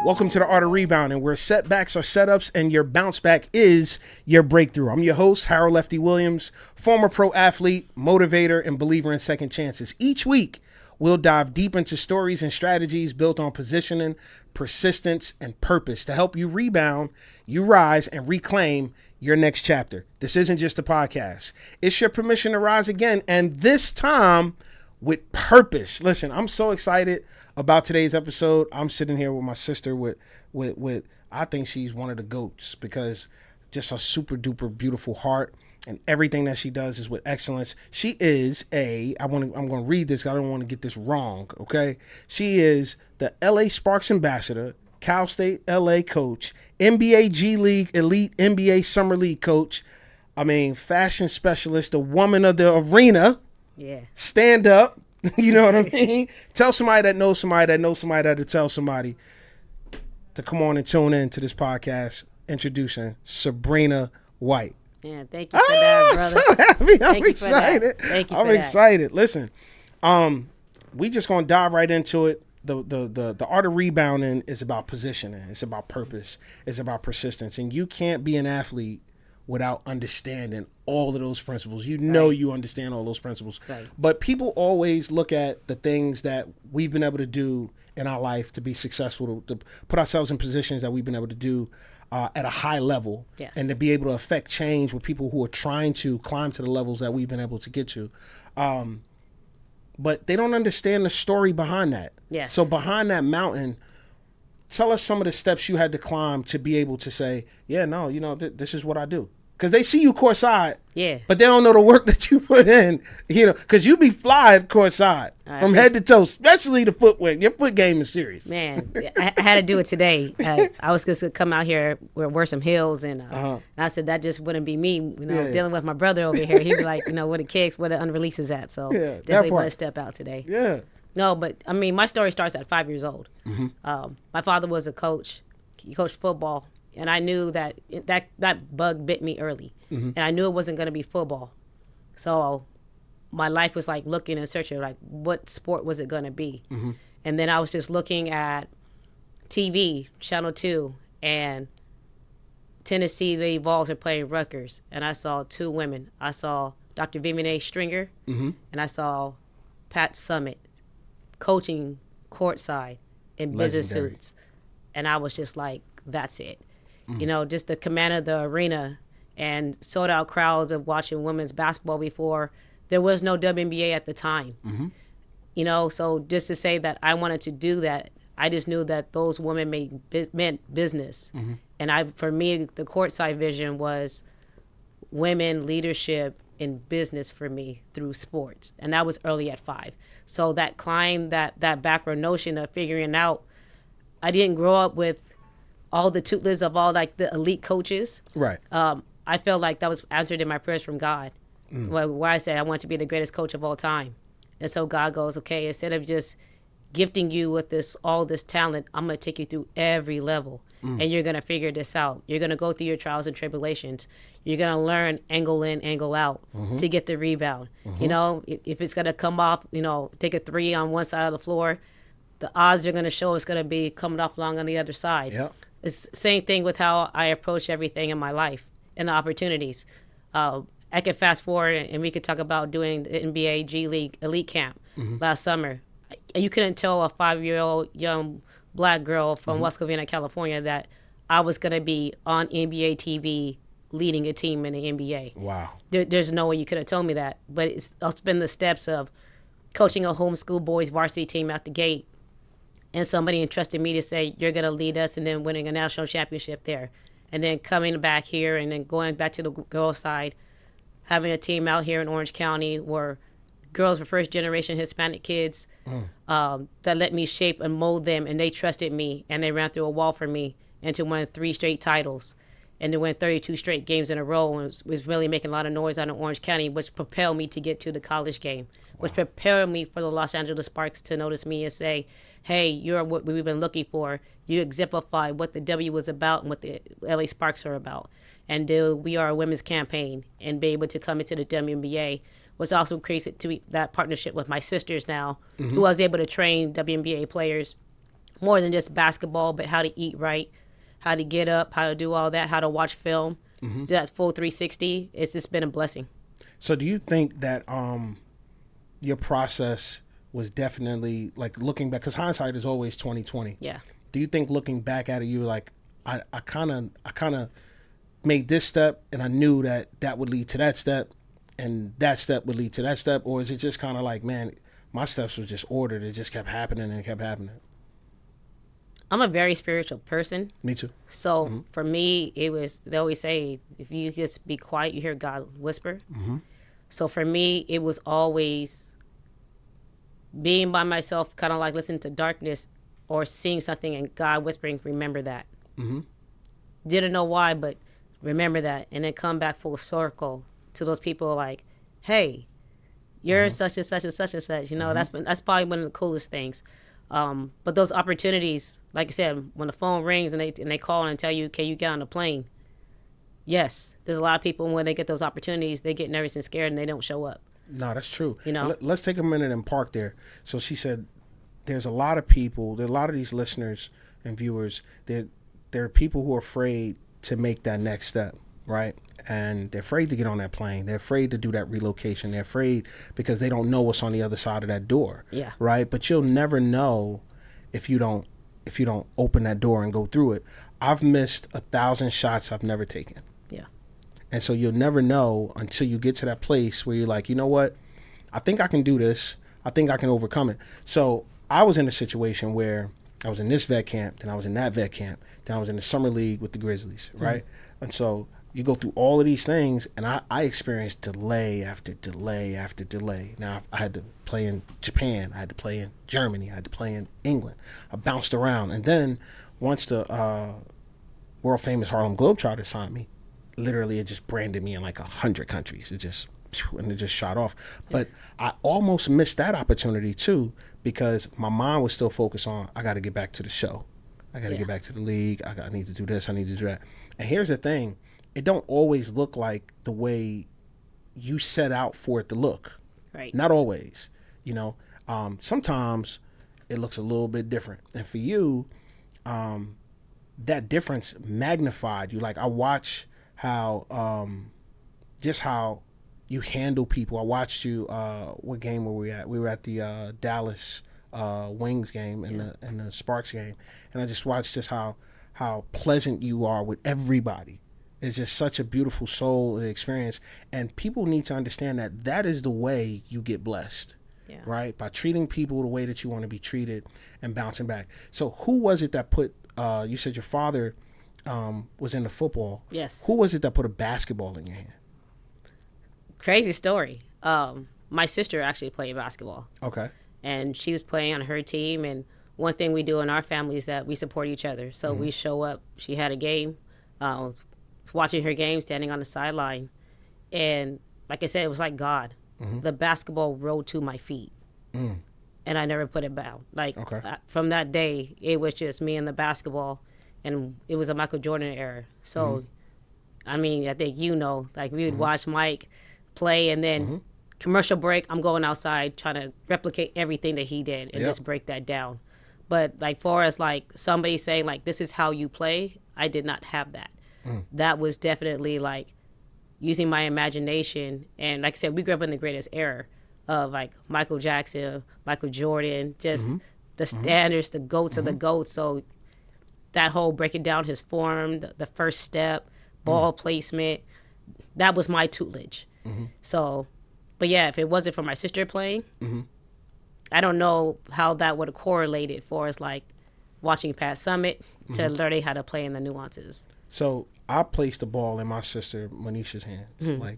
Welcome to the Art of Rebounding, where setbacks are setups and your bounce back is your breakthrough. I'm your host, Harold Lefty Williams, former pro athlete, motivator, and believer in second chances. Each week, we'll dive deep into stories and strategies built on positioning, persistence, and purpose to help you rebound, you rise, and reclaim your next chapter. This isn't just a podcast. It's your permission to rise again, and this time with purpose. Listen, I'm so excited about today's episode. I'm sitting here with my sister with I think she's one of the GOATs because just a super duper beautiful heart and everything that she does is with excellence. She is I'm going to read this. I don't want to get this wrong. Okay. She is the LA Sparks ambassador, Cal State LA coach, NBA G League elite NBA summer league coach. Fashion specialist, a woman of the arena. Yeah. Stand up. You know what I mean? Tell somebody that knows somebody that knows somebody that to tell somebody to come on and tune in to this podcast. Introducing Sabrina White. Yeah, thank you for that, brother. So happy. I'm excited. Thank you. I'm excited. Listen, we just gonna dive right into it. The art of rebounding is about positioning. It's about purpose. It's about persistence. And you can't be an athlete without understanding all of those principles. You know, you understand all those principles. Right. But people always look at the things that we've been able to do in our life to be successful, to put ourselves in positions that we've been able to do at a high level, yes, and to be able to affect change with people who are trying to climb to the levels that we've been able to get to. But they don't understand the story behind that. Yes. So behind that mountain, tell us some of the steps you had to climb to be able to say, yeah, no, this is what I do. Because they see you courtside, yeah, but they don't know the work that you put in, because you be flying courtside from head to toe, especially the footwear. Your foot game is serious. Man, I had to do it today. I was just going to come out here, wear some heels, and I said that just wouldn't be me, dealing with my brother over here. He'd be like, where the kicks, where the unreleased is at. So definitely want to step out today. Yeah. No, but, my story starts at 5 years old. Mm-hmm. My father was a coach. He coached football. And I knew that bug bit me early. Mm-hmm. And I knew it wasn't going to be football. So my life was like looking and searching, like, what sport was it going to be? Mm-hmm. And then I was just looking at TV, Channel 2, and Tennessee, the Vols are playing Rutgers. And I saw two women. I saw Dr. Wnba Stringer, mm-hmm, and I saw Pat Summit coaching courtside in business suits. And I was just like, that's it. Mm-hmm. Just the command of the arena and sold out crowds of watching women's basketball before there was no WNBA at the time. Mm-hmm. So just to say that I wanted to do that, I just knew that those women meant business. Mm-hmm. And for me, the courtside vision was women leadership in business for me through sports. And that was early at 5. So that climb, that backward notion of figuring out, I didn't grow up with all the tutelage of all like the elite coaches. Right. I felt like that was answered in my prayers from God. Where I said I want to be the greatest coach of all time. And so God goes, okay, instead of just gifting you with all this talent, I'm going to take you through every level. And you're going to figure this out. You're going to go through your trials and tribulations. You're going to learn angle in, angle out, mm-hmm, to get the rebound. Mm-hmm. If it's going to come off, take a 3 on one side of the floor, the odds are going to show it's going to be coming off long on the other side. Yep. It's the same thing with how I approach everything in my life and the opportunities. I could fast forward and we could talk about doing the NBA G League Elite Camp, mm-hmm, last summer. You couldn't tell a 5-year-old young black girl from, mm-hmm, West Covina, California, that I was going to be on NBA TV leading a team in the NBA. Wow. There's no way you could have told me that. But it's been the steps of coaching a homeschool boys varsity team out the gate, and somebody entrusted me to say, you're going to lead us, and then winning a national championship there. And then coming back here and then going back to the girls' side, having a team out here in Orange County where girls were first-generation Hispanic kids that let me shape and mold them, and they trusted me, and they ran through a wall for me, and to win 3 straight titles and to win 32 straight games in a row, and was really making a lot of noise out in Orange County, which propelled me to get to the college game, which prepared me for the Los Angeles Sparks to notice me and say, hey, you're what we've been looking for. You exemplify what the W was about and what the LA Sparks are about. And we are a women's campaign, and be able to come into the WNBA was also created to that partnership with my sisters now, mm-hmm, who I was able to train WNBA players more than just basketball, but how to eat right, how to get up, how to do all that, how to watch film, do that full 360. It's just been a blessing. So do you think that your process was definitely, like, looking back, because hindsight is always 20/20. Yeah. Do you think looking back at it, you were like, I kind of made this step, and I knew that would lead to that step, and that step would lead to that step? Or is it just kind of like, man, my steps were just ordered, it just kept happening and it kept happening? I'm a very spiritual person. Me too. So for me, it was, they always say, if you just be quiet, you hear God whisper. So for me, it was always being by myself, kind of like listening to darkness or seeing something and God whispering, remember that. Didn't know why, but remember that. And then come back full circle to those people like, hey, you're such and such and such and such. You know, that's probably one of the coolest things. But those opportunities, like I said, when the phone rings and they call and tell you, can you get on the plane? Yes. There's a lot of people when they get those opportunities, they get nervous and scared and they don't show up. No, that's true. You know? Let's take a minute and park there. So she said there's a lot of people, there are a lot of these listeners and viewers, there are people who are afraid to make that next step, right? And they're afraid to get on that plane. They're afraid to do that relocation. They're afraid because they don't know what's on the other side of that door. Yeah. Right? But you'll never know if you don't open that door and go through it. I've missed 1,000 shots I've never taken. Yeah. And so you'll never know until you get to that place where you're like, you know what? I think I can do this. I think I can overcome it. So I was in a situation where I was in this vet camp, then I was in that vet camp, then I was in the summer league with the Grizzlies, right? And so you go through all of these things, and I experienced delay after delay after delay. Now, I had to play in Japan. I had to play in Germany. I had to play in England. I bounced around. And then once the world famous Harlem Globetrotters signed me, literally it just branded me in like 100 countries. It just shot off. But I almost missed that opportunity too, because my mind was still focused on, I got to get back to the show. I got to get back to the league. I need to do this. I need to do that. And here's the thing. It don't always look like the way you set out for it to look. Right. Not always. You know, sometimes it looks a little bit different. And for you, that difference magnified you. Like, I watch how, just how you handle people. I watched you, what game were we at? We were at the Dallas Wings game and the Sparks game. And I just watched just how pleasant you are with everybody. It's just such a beautiful soul and experience. And people need to understand that is the way you get blessed, right? By treating people the way that you want to be treated and bouncing back. So who was it that put, you said your father was into football. Yes. Who was it that put a basketball in your hand? Crazy story. My sister actually played basketball. Okay. And she was playing on her team. And one thing we do in our family is that we support each other. So we show up. She had a game. Was watching her game, standing on the sideline. And like I said, it was like God. The basketball rolled to my feet. And I never put it down. Like, from that day, it was just me and the basketball. And it was a Michael Jordan era. So, I mean, I think you know, like, we would watch Mike play, and then commercial break, I'm going outside trying to replicate everything that he did and just break that down. But, like, for us, like, somebody saying, like, this is how you play, I did not have that. That was definitely, like, using my imagination. And like I said, we grew up in the greatest era of, like, Michael Jackson, Michael Jordan, just the standards, the GOATs of the GOATs. So that whole breaking down his form, the first step, ball placement, that was my tutelage. So, but yeah, if it wasn't for my sister playing, I don't know how that would have correlated for us, like, watching Pat Summitt to learning how to play in the nuances. So I placed the ball in my sister Manisha's hand. Like,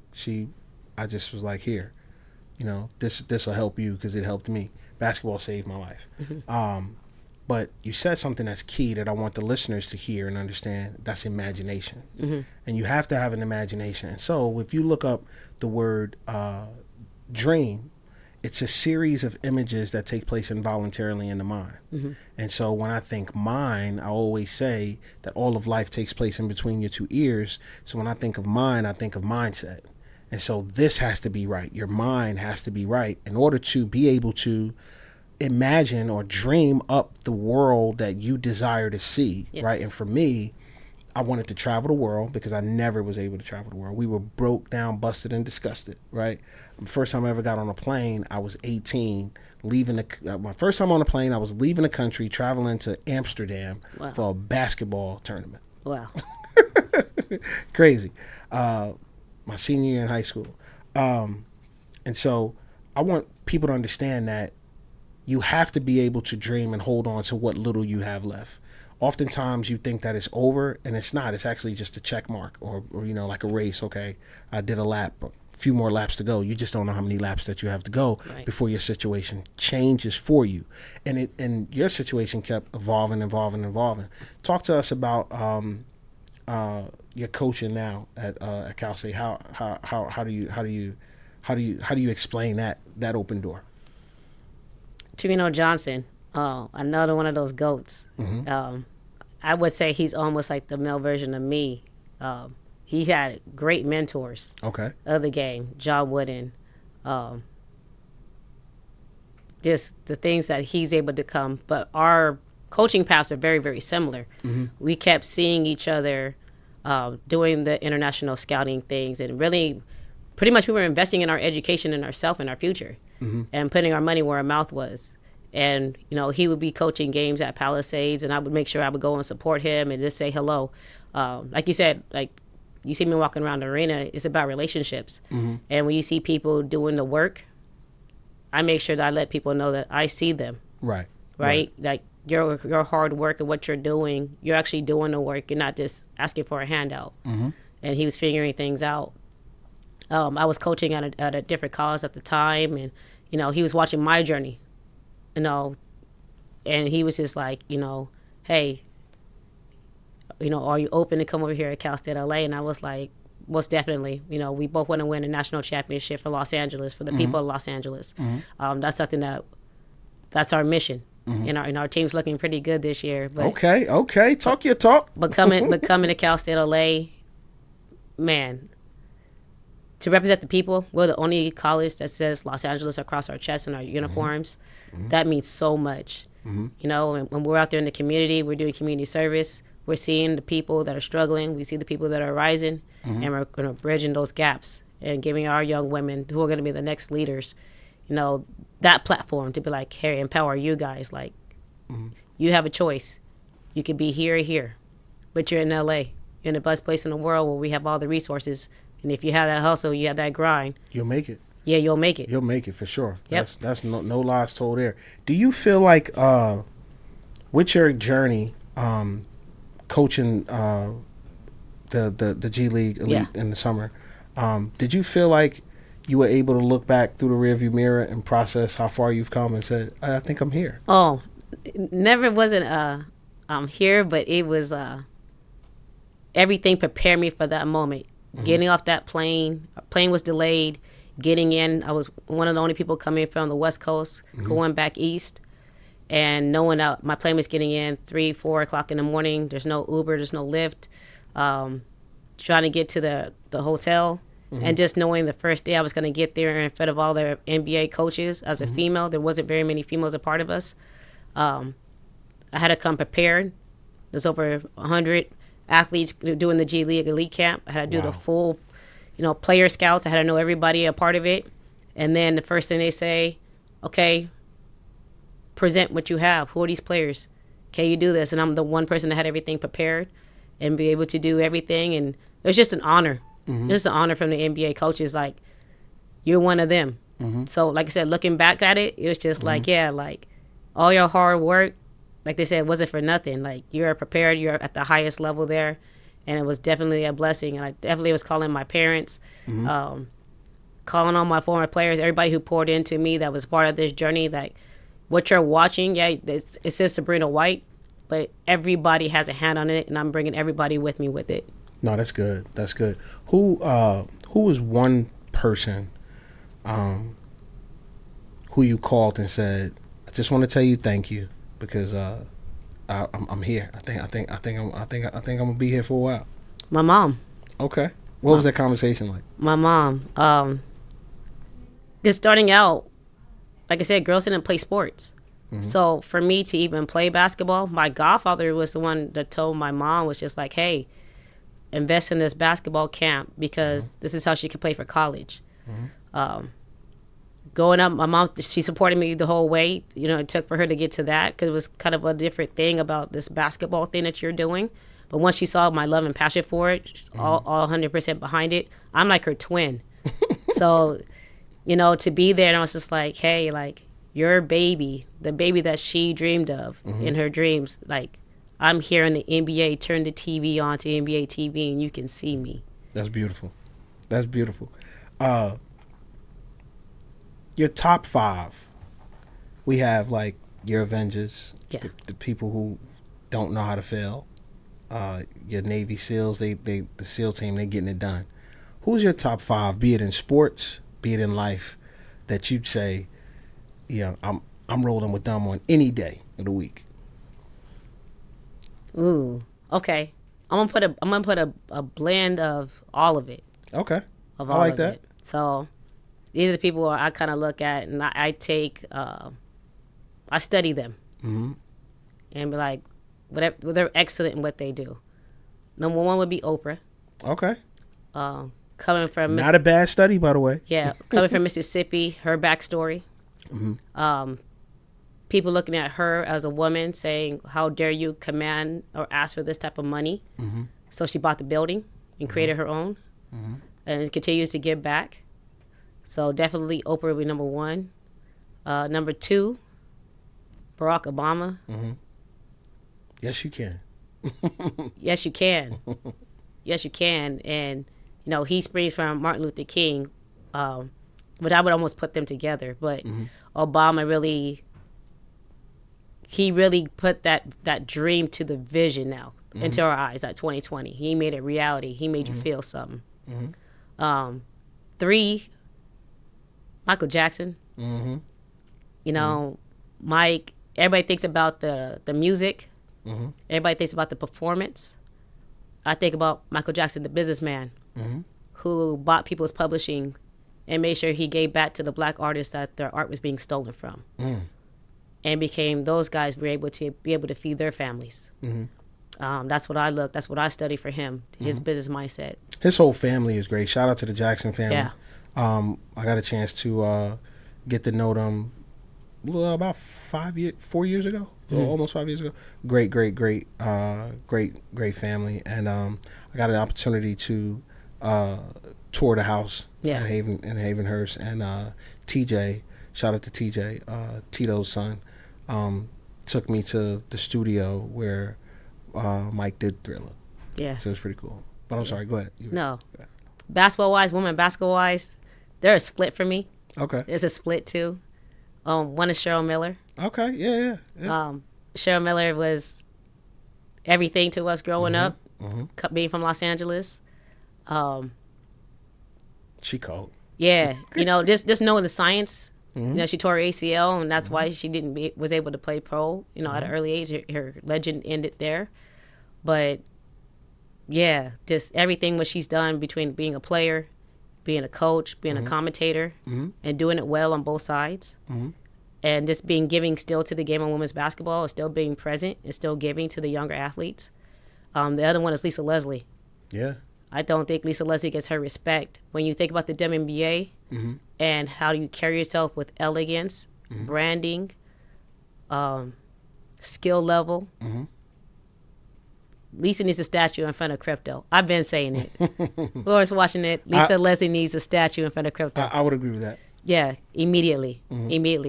I just was like, here, you know, this will help you because it helped me. Basketball saved my life. But you said something that's key that I want the listeners to hear and understand. That's imagination. And you have to have an imagination. And so if you look up the word dream, it's a series of images that take place involuntarily in the mind. And so when I think mind, I always say that all of life takes place in between your two ears. So when I think of mind, I think of mindset. And so this has to be right. Your mind has to be right in order to be able to imagine or dream up the world that you desire to see, Yes. right? And for me, I wanted to travel the world because I never was able to travel the world. We were broke down, busted, and disgusted, right? The first time I ever got on a plane, I was 18, my first time on a plane, I was leaving the country, traveling to Amsterdam Wow. for a basketball tournament. Wow. Crazy. My senior year in high school. And so I want people to understand that you have to be able to dream and hold on to what little you have left. Oftentimes you think that it's over, and it's not. It's actually just a check mark or like a race. Okay, I did a lap, a few more laps to go. You just don't know how many laps that you have to go before your situation changes for you. And your situation kept evolving. Talk to us about your coaching now at Cal State. How do you explain that open door? Trevino Johnson, another one of those GOATs. Mm-hmm. I would say he's almost like the male version of me. He had great mentors of the game, John Wooden. Just the things that he's able to come. But our coaching paths are very, very similar. Mm-hmm. We kept seeing each other doing the international scouting things, and really pretty much we were investing in our education and ourselves and our future. Mm-hmm. And putting our money where our mouth was. And, he would be coaching games at Palisades, and I would make sure I would go and support him and just say hello. Like you said, like you see me walking around the arena, it's about relationships. Mm-hmm. And when you see people doing the work, I make sure that I let people know that I see them. Right. Like your hard work and what you're doing, you're actually doing the work. You're not just asking for a handout. Mm-hmm. And he was figuring things out. I was coaching at a different college at the time, and he was watching my journey, and he was just like, hey, are you open to come over here at Cal State LA? And I was like, most definitely. We both want to win a national championship for Los Angeles, for the mm-hmm. people of Los Angeles. Mm-hmm. That's something that's our mission. Mm-hmm. And our team's looking pretty good this year. But, okay, talk your talk. But coming to Cal State LA, man. To represent the people, we're the only college that says Los Angeles across our chests and our uniforms. Mm-hmm. That means so much. Mm-hmm. And when we're out there in the community, we're doing community service. We're seeing the people that are struggling. We see the people that are rising. Mm-hmm. And we're going to bridging those gaps and giving our young women who are going to be the next leaders, that platform to be like, hey, empower you guys. Like, mm-hmm. you have a choice. You could be here or here, but you're in LA. You're in the best place in the world where we have all the resources. And if you have that hustle, you have that grind, you'll make it. Yeah, you'll make it. You'll make it for sure. Yep. That's no lies told there. Do you feel like with your journey coaching the G League Elite in the summer, did you feel like you were able to look back through the rearview mirror and process how far you've come and said, I think I'm here? Oh, never wasn't I'm here, but it was everything prepared me for that moment. Mm-hmm. Getting off that plane was delayed. Getting in, I was one of the only people coming from the West Coast, mm-hmm. going back east, and knowing that my plane was getting in 3-4 o'clock in the morning. There's no Uber, there's no Lyft. Trying to get to the hotel, mm-hmm. and just knowing the first day I was going to get there in front of all the NBA coaches as a mm-hmm. female. There wasn't very many females a part of us. I had to come prepared. There's over 100 athletes doing the G League Elite Camp. I had to do the full, player scouts. I had to know everybody a part of it. And then the first thing they say, okay, present what you have. Who are these players? Can you do this? And I'm the one person that had everything prepared and be able to do everything. And it was just an honor. Mm-hmm. Just an honor from the NBA coaches. Like, you're one of them. Mm-hmm. So, like I said, looking back at it, it was just mm-hmm. like all your hard work, like they said, wasn't for nothing. Like, you're prepared, you're at the highest level there, and it was definitely a blessing. And I definitely was calling my parents, mm-hmm. Calling on my former players, everybody who poured into me that was part of this journey. That what you're watching, it says Sabrina White, but everybody has a hand on it, and I'm bringing everybody with me with it. No, that's good. That's good. Who was one person who you called and said, I just want to tell you thank you, because I'm here. I think I'm gonna be here for a while. My mom. Okay. What was that conversation like? My mom. Just starting out, like I said, girls didn't play sports. So for me to even play basketball, my godfather was the one that told my mom, was just like, hey, invest in this basketball camp because this is how she could play for college. Growing up, my mom, she supported me the whole way. You know, it took for her to get to that because it was kind of a different thing about this basketball thing that you're doing. But once she saw my love and passion for it, she's all 100% behind it. I'm like her twin. So, you know, to be there, and I was just like, hey, like, your baby, the baby that she dreamed of in her dreams, like, I'm here in the NBA, turn the TV on to NBA TV, and you can see me. That's beautiful. That's beautiful. Your top 5, we have, like, your Avengers, the people who don't know how to fail. Your Navy SEALs, the SEAL team, they getting it done. Who's your top 5, be it in sports, be it in life, that you'd say, yeah, I'm rolling with them on any day of the week? Ooh, okay. I'm gonna put a blend of all of it. Okay, I like that. It. So these are the people I kind of look at, and I take, I study them, and be like, whatever, they're excellent in what they do. Number 1 would be Oprah. Okay. Coming from not a bad study, by the way. Yeah, coming from Mississippi, her backstory. People looking at her as a woman saying, how dare you command or ask for this type of money? So she bought the building and created her own and continues to give back. So definitely Oprah would be number 1. Number 2, Barack Obama. Yes, you can. Yes, you can. Yes, you can. And, you know, he springs from Martin Luther King, but I would almost put them together. But Obama really, he really put that dream to the vision now into our eyes, that 2020. He made it reality. He made you feel something. 3, Michael Jackson. You know, Mike, everybody thinks about the music. Everybody thinks about the performance. I think about Michael Jackson, the businessman, who bought people's publishing and made sure he gave back to the black artists that their art was being stolen from. And became, those guys were able to feed their families. That's what I study for him, his business mindset. His whole family is great. Shout out to the Jackson family. Yeah. I got a chance to get to know them about 4 years ago, almost 5 years ago. Great family. And I got an opportunity to tour the house in Havenhurst. And TJ, shout out to TJ, Tito's son, took me to the studio where Mike did Thriller. Yeah. So it was pretty cool. But I'm sorry, go ahead. Basketball-wise, women basketball-wise, they're a split for me. Okay. There's a split, too. One is Cheryl Miller. Okay, yeah. Cheryl Miller was everything to us growing up, being from Los Angeles. She cold. Yeah, you know, just knowing the science. You know, she tore her ACL, and that's why she was able to play pro. You know, at an early age, her legend ended there. But yeah, just everything what she's done between being a player, being a coach, being a commentator, and doing it well on both sides. And just giving still to the game of women's basketball, and still being present and still giving to the younger athletes. The other one is Lisa Leslie. Yeah. I don't think Lisa Leslie gets her respect. When you think about the WNBA and how you carry yourself with elegance, branding, skill level, Lisa needs a statue in front of Crypto. I've been saying it. Whoever's watching it, Lisa Leslie needs a statue in front of Crypto. I would agree with that. Yeah, immediately.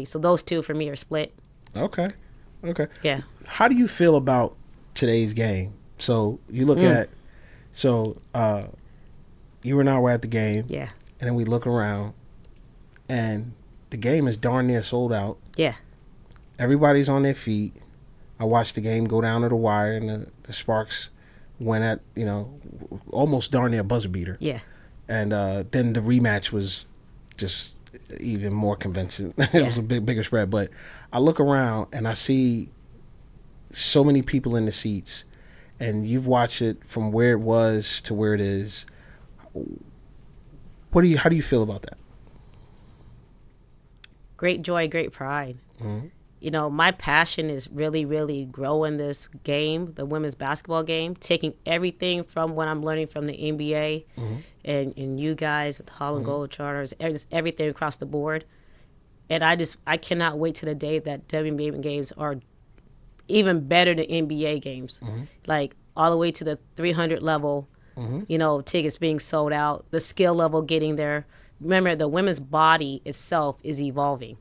So those two for me are split. Okay. Yeah. How do you feel about today's game? So you look at, you and I were at the game. Yeah. And then we look around, and the game is darn near sold out. Yeah. Everybody's on their feet. I watched the game go down to the wire, and the Sparks went at, almost darn near buzzer beater. Yeah. And then the rematch was just even more convincing. It was a bigger spread. But I look around, and I see so many people in the seats, and you've watched it from where it was to where it is. How do you feel about that? Great joy, great pride. you know, my passion is really, really growing this game, the women's basketball game, taking everything from what I'm learning from the NBA and you guys with Holland Gold Charters, just everything across the board. And I cannot wait to the day that WNBA games are even better than NBA games. Like all the way to the 300 level, you know, tickets being sold out, the skill level getting there. Remember, the women's body itself is evolving.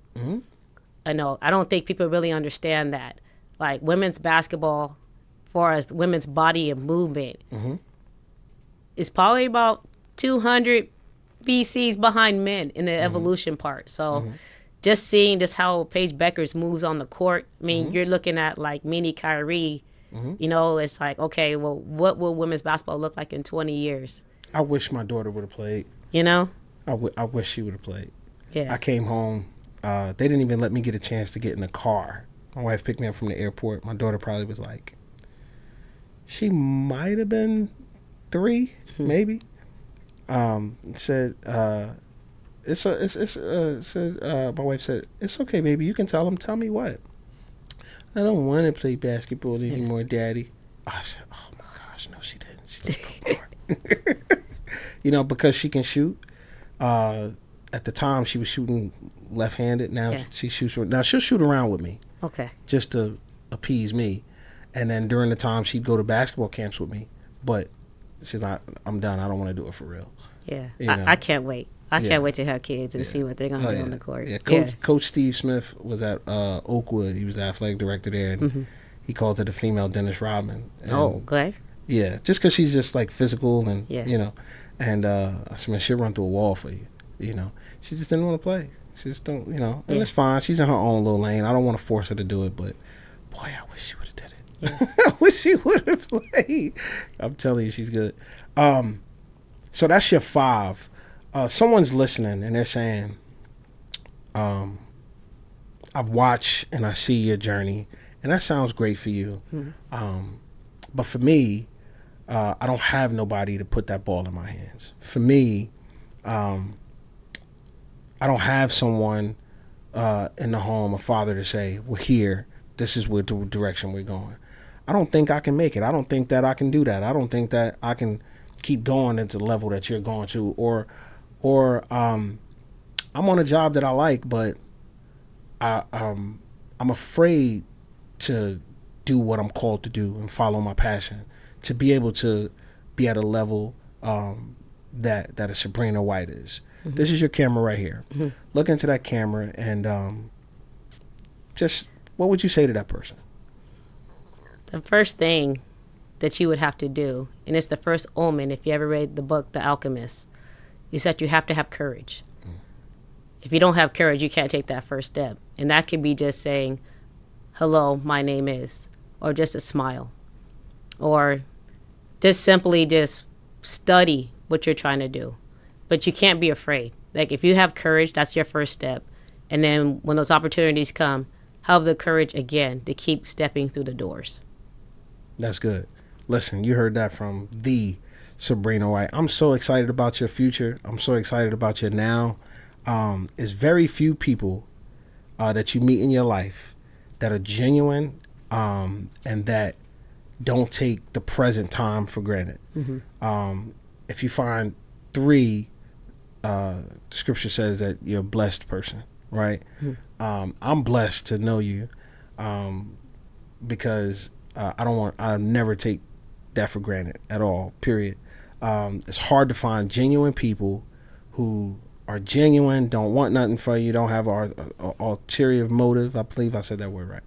I know. I don't think people really understand that. Like women's basketball, far as women's body and movement, is probably about 200 BCs behind men in the evolution part. So just seeing just how Paige Beckers moves on the court, I mean, you're looking at like mini Kyrie. You know, it's like, okay, well, what will women's basketball look like in 20 years? I wish my daughter would have played. You know? I wish she would have played. Yeah. I came home. They didn't even let me get a chance to get in the car. My wife picked me up from the airport. My daughter probably was like, she might have been 3, maybe. Said, my wife said, "It's okay, baby. You can tell him. Tell me what." "I don't want to play basketball anymore, Daddy." I said, "Oh my gosh, no, she didn't. She just broke my heart." You know, because she can shoot. At the time, she was shooting left-handed. Now she shoots. Now she'll shoot around with me. Okay. Just to appease me, and then during the time she'd go to basketball camps with me. But she's like, "I'm done. I don't want to do it for real." Yeah, You know? I can't wait. I can't wait to have kids and see what they're gonna do on the court. Yeah, Coach Steve Smith was at Oakwood. He was the athletic director there, and he called her the female Dennis Rodman. And, okay. Yeah, just because she's just like physical and you know, and I said, "Man, she'll run through a wall for you." You know, she just didn't want to play. She just don't, you know, and it's fine. She's in her own little lane. I don't want to force her to do it, but boy, I wish she would have did it. Yeah. I wish she would have played. I'm telling you, she's good. So that's your 5. Someone's listening and they're saying, I've watched and I see your journey, and that sounds great for you. But for me, I don't have nobody to put that ball in my hands. For me, I don't have someone in the home, a father, to say, "We're here. This is what the direction we're going." I don't think I can make it. I don't think that I can do that. I don't think that I can keep going into the level that you're going to, or I'm on a job that I like, but I'm afraid to do what I'm called to do and follow my passion, to be able to be at a level that a Sabrina White is. This is your camera right here. Look into that camera and just what would you say to that person? The first thing that you would have to do, and it's the first omen if you ever read the book The Alchemist, is that you have to have courage. If you don't have courage, you can't take that first step. And that could be just saying, "Hello, my name is," or just a smile, or just simply just study what you're trying to do. But you can't be afraid. Like if you have courage, that's your first step. And then when those opportunities come, have the courage again to keep stepping through the doors. That's good. Listen, you heard that from the Sabrina White. I'm so excited about your future. I'm so excited about your now. There's very few people that you meet in your life that are genuine and that don't take the present time for granted. If you find 3, the scripture says that you're a blessed person, right? I'm blessed to know you because I'll never take that for granted at all, period. It's hard to find genuine people who are genuine, don't want nothing for you, don't have an ulterior motive. I believe I said that word right.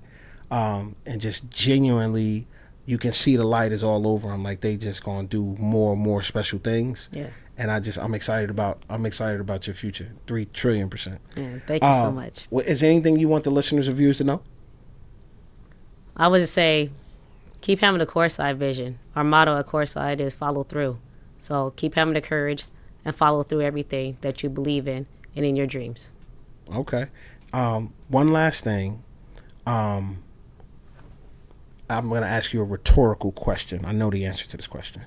And just genuinely, you can see the light is all over them. Like they just gonna do more and more special things. Yeah. And I'm excited about your future. 3 trillion%. Yeah, thank you so much. Is there anything you want the listeners or viewers to know? I would just say, keep having the Courtside vision. Our motto at Courtside is follow through. So keep having the courage and follow through everything that you believe in and in your dreams. Okay. One last thing. I'm going to ask you a rhetorical question. I know the answer to this question.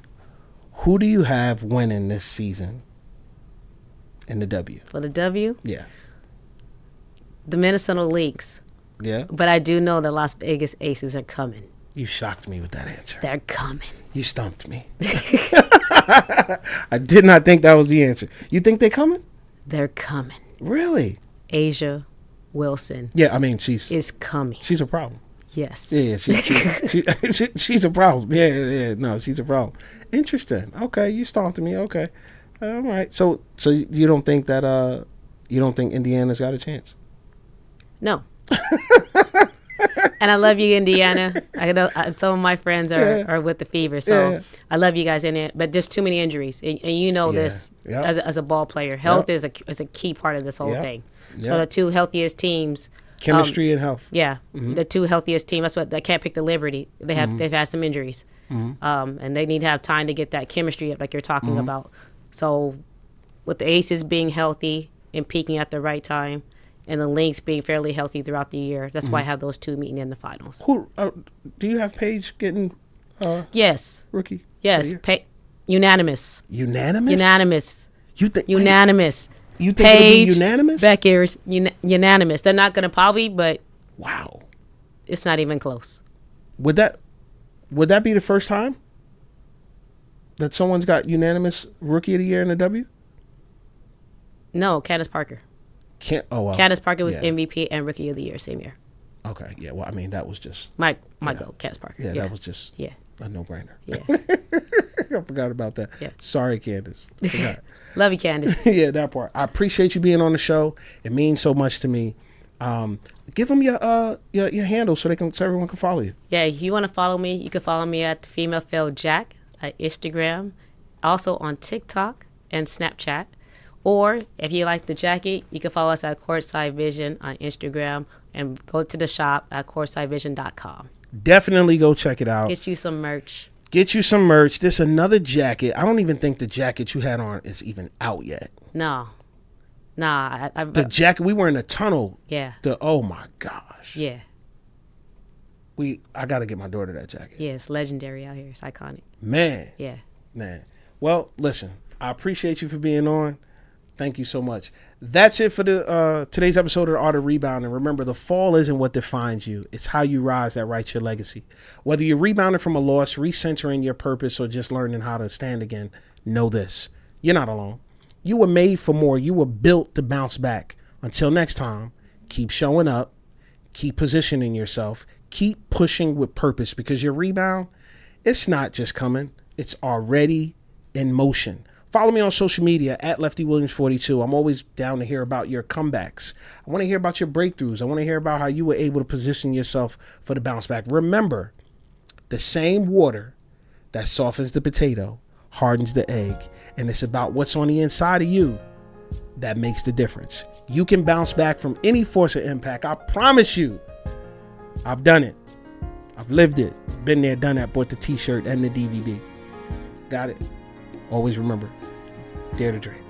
Who do you have winning this season in the W? For the W? Yeah. The Minnesota Lynx Yeah. But I do know the Las Vegas Aces are coming. You shocked me with that answer. They're coming. You stumped me. I did not think that was the answer. You think they're coming? They're coming. Really? Asia Wilson. Yeah, I mean, is coming. She's a problem. Yes. Yeah, she's a problem. Yeah, no, she's a problem. Interesting. Okay, you stumped me. Okay, all right. So you don't think that Indiana's got a chance? No. And I love you, Indiana. I know some of my friends are with the Fever, so I love you guys in it. But just too many injuries, and you know this as a ball player. Health is a key part of this whole thing. So the two healthiest teams, chemistry and health. Yeah, the two healthiest teams. That's what they can't pick the Liberty. They've had some injuries, and they need to have time to get that chemistry up, like you're talking about. So with the Aces being healthy and peaking at the right time, and the Lynx being fairly healthy throughout the year. That's why I have those two meeting in the finals. Who do you have Paige getting? Yes. Rookie. Yes. Unanimous. Unanimous. Unanimous. You think unanimous? You think Paige, it'll be unanimous? Becker's unanimous. They're not going to probably, but wow, it's not even close. Would that be the first time that someone's got unanimous Rookie of the Year in a W? No, Candace Parker. Candace Parker was MVP and Rookie of the Year same year. Okay, yeah. Well, I mean, that was just my goal, Candace Parker. Yeah, that was just a no-brainer. Yeah, I forgot about that. Yeah, sorry, Candace. Love you, Candace. Yeah, that part. I appreciate you being on the show. It means so much to me. Give them your handle so everyone can follow you. Yeah, if you want to follow me, you can follow me at Female Fail Jack at Instagram, also on TikTok and Snapchat. Or if you like the jacket, you can follow us at Courtside Vision on Instagram and go to the shop at courtsidevision.com. Definitely go check it out. Get you some merch. There's another jacket. I don't even think the jacket you had on is even out yet. No. The jacket, we were in a tunnel. Yeah. Oh my gosh. Yeah. I got to get my daughter that jacket. Yeah, it's legendary out here. It's iconic. Man. Yeah. Man. Well, listen, I appreciate you for being on. Thank you so much. That's it for the today's episode of Art of Rebounding. Remember, the fall isn't what defines you. It's how you rise that writes your legacy. Whether you're rebounding from a loss, recentering your purpose, or just learning how to stand again, know this. You're not alone. You were made for more. You were built to bounce back. Until next time, keep showing up. Keep positioning yourself. Keep pushing with purpose, because your rebound, it's not just coming. It's already in motion. Follow me on social media at Lefty Williams 42. I'm always down to hear about your comebacks. I want to hear about your breakthroughs. I want to hear about how you were able to position yourself for the bounce back. Remember, the same water that softens the potato hardens the egg. And it's about what's on the inside of you that makes the difference. You can bounce back from any force of impact. I promise you. I've done it. I've lived it. Been there, done that. Bought the t-shirt and the DVD. Got it. Always remember, dare to dream.